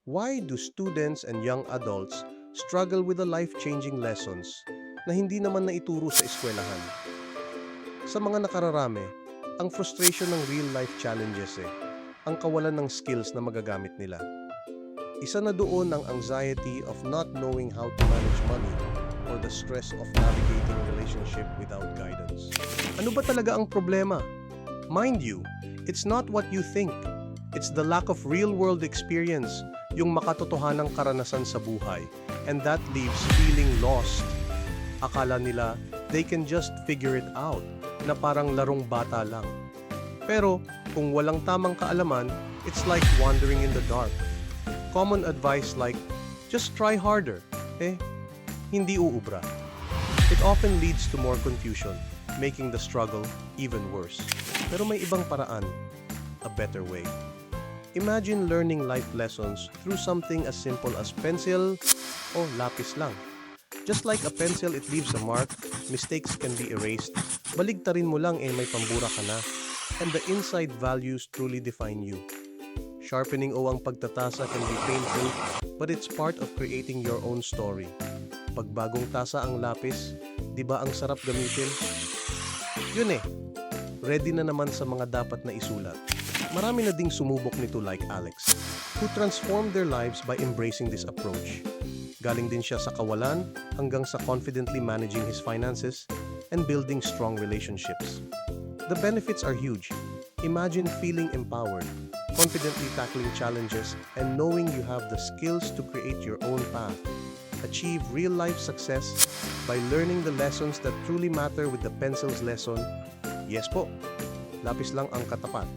Why do students and young adults struggle with the life-changing lessons na hindi naman naituro sa eskwelahan? Sa mga nakararami, ang frustration ng real-life challenges ang kawalan ng skills na magagamit nila. Isa na doon ang anxiety of not knowing how to manage money or the stress of navigating relationship without guidance. Ano ba talaga ang problema? Mind you, it's not what you think. It's the lack of real-world experience, yung makatotohanang karanasan sa buhay, and that leaves feeling lost. Akala nila they can just figure it out, na parang larong bata lang. Pero kung walang tamang kaalaman, it's like wandering in the dark. Common advice like, just try harder, hindi uubra. It often leads to more confusion, making the struggle even worse. Pero may ibang paraan, a better way. Imagine learning life lessons through something as simple as pencil o lapis lang. Just like a pencil, it leaves a mark, mistakes can be erased, baligtarin mo lang may pambura ka na, and the inside values truly define you. Sharpening o ang pagtatasa can be painful, but it's part of creating your own story. Pag bagong tasa ang lapis, di ba ang sarap gamitin? Yun ready na naman sa mga dapat na isulat. Marami na ding sumubok nito like Alex, who transformed their lives by embracing this approach. Galing din siya sa kawalan hanggang sa confidently managing his finances and building strong relationships. The benefits are huge. Imagine feeling empowered, confidently tackling challenges, and knowing you have the skills to create your own path. Achieve real-life success by learning the lessons that truly matter with the pencil's lesson. Yes po, lapis lang ang katapat.